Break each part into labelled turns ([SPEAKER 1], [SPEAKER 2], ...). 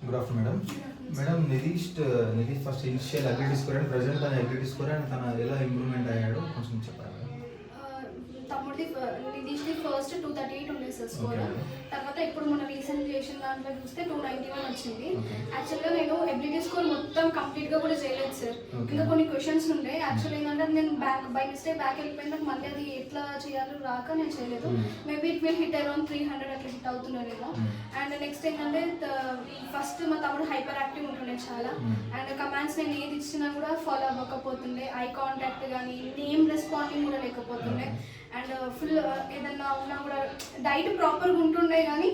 [SPEAKER 1] Good afternoon madam. Madam Nitish first initial agility score and present తన agility score and తన ఎలా improvement అయ్యాడో కొంచెం చెప్పాలి మేడం.
[SPEAKER 2] తమ్ముడిది నితీష్ది ఫస్ట్ 238 ఉండే సార్ స్కోర్. తర్వాత ఇప్పుడు మన రీసెంట్ చేసిన దాంట్లో చూస్తే 291 వచ్చింది. యాక్చువల్గా నేను ఎబిలిటీ స్కోర్ మొత్తం కంప్లీట్గా కూడా చేయలేదు సార్. ఇంకా కొన్ని క్వశ్చన్స్ ఉండే. యాక్చువల్ ఏంటంటే నేను బై మిస్టేక్ బ్యాక్ వెళ్ళిపోయిన నాకు మళ్ళీ అది ఎట్లా చేయాలో రాక నేను చేయలేదు. Maybe it will hit around 300 అట్లా హిట్ అవుతున్నానేమో. అండ్ నెక్స్ట్ ఏంటంటే ఫస్ట్ మా తమ్ముడు హైపర్ యాక్టివ్ ఉంటుండే చాలా. అండ్ కమాండ్స్ నేను ఏది ఇచ్చినా కూడా ఫాలో అవ్వకపోతుండే. ఐ కాంటాక్ట్ కానీ నేమ్ రెస్పాండింగ్ కూడా లేకపోతుండే. అండ్ ఫుల్ ఏదన్నా ఉన్నా కూడా డైట్ ప్రాపర్గా ఉంటుండే కానీ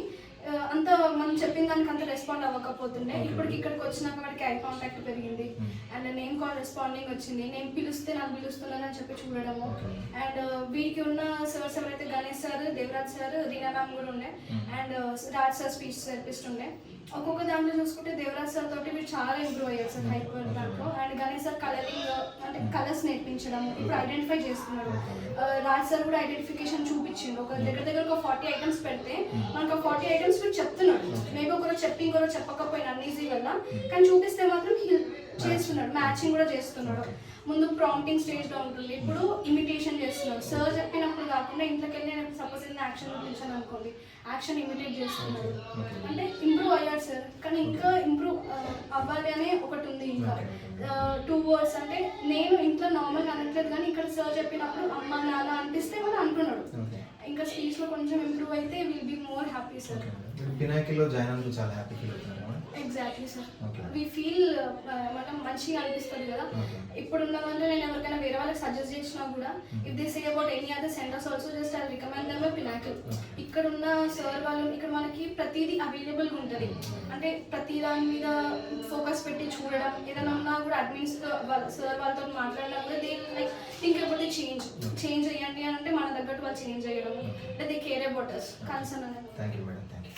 [SPEAKER 2] అంత మనం చెప్పిన దానికి అంత రెస్పాండ్ అవ్వకపోతుండే. ఇప్పటికి ఇక్కడికి వచ్చినాక వాడికి ఐ కాంటాక్ట్ పెరిగింది. అండ్ నేమ్ కాల్ రెస్పాండింగ్ వచ్చింది. నేను పిలిస్తే నాకు పిలుస్తున్నాను అని చెప్పి చూడడము. అండ్ వీడికి ఉన్న సర్స్ ఎవరైతే Ganesh sir, Devaraj sir, Reena ma'am కూడా ఉండే. And Raj sir speech therapist ఉండే. ఒక్కొక్క దాంట్లో చూసుకుంటే దేవరాజ్ సార్ తోటి వీడు చాలా ఇంప్రూవ్ అయ్యారు సార్ హైపర్ దాంట్లో. అండ్ గణేష్ సార్ కలరింగ్ అంటే కలర్స్ నేర్పించడం, ఇప్పుడు ఐడెంటిఫై చేస్తున్నాడు. రాజ్ సార్ కూడా ఐడెంటిఫికేషన్ చూపించిండు. ఒక దగ్గర ఒక 40 ఐటమ్స్ పెడితే మనకు 40 ఐటమ్స్ వీడు చెప్తున్నాడు. మేబీ ఒకరు చెప్పి ఇంకొకరు చెప్పకపోయినా అన్ఈజీ వల్ల, కానీ చూపిస్తే మాత్రం చేస్తున్నాడు. మ్యాచింగ్ కూడా చేస్తున్నాడు. ముందు ప్రాంప్టింగ్ స్టేజ్లో ఉంటుంది, ఇప్పుడు ఇమిటేషన్ చేస్తున్నాడు. సార్ చెప్పినప్పుడు కాకుండా ఇంట్లోకి వెళ్ళి నేను సపోజ్ ఏదైనా యాక్షన్ చూపించాను అనుకోండి, యాక్షన్ ఇమిటేట్ చేస్తున్నాడు. అంటే ఇంప్రూవ్ అయ్యాడు సార్. కానీ ఇంకా ఇంప్రూవ్ అవ్వాలి అనే ఒకటి ఉంది. ఇంకా 2 words అంటే నేను ఇంట్లో నార్మల్గా అనట్లేదు, కానీ ఇక్కడ సార్ చెప్పినప్పుడు అమ్మ నాన్న అనిపిస్తే మనం అంటున్నాడు. ఇంకా స్పీచ్లో కొంచెం ఇంప్రూవ్ అయితే will be more happy sir.
[SPEAKER 1] పినాకిలో జాయిన్ అయినందుకు చాలా హ్యాపీ ఫీల్ అవుతున్నారు.
[SPEAKER 2] Exactly sir. వి ఫీల్ మనం మంచిగా అనిపిస్తుంది కదా. ఇప్పుడున్న దాంట్లో నేను ఎవరికైనా వేరే వాళ్ళకి సజెస్ట్ చేసినా కూడా if they say about any other centres also just I recommend them Pinnacle. ఇక్కడ ఉన్న సార్ వాళ్ళు ఇక్కడ మనకి ప్రతిదీ అవైలబుల్గా ఉంటుంది. అంటే ప్రతి దాని మీద ఫోకస్ పెట్టి చూడడం, ఏదైనా ఉన్నా కూడా అడ్మిన్స్ సార్ వాళ్ళతో మాట్లాడినా కూడా they like think about the change చేయండి అని అంటే మన తగ్గట్టు వాళ్ళు చేంజ్ చేయడం. అంటే they care about us concern అనేది.
[SPEAKER 1] Thank you madam. Thank you.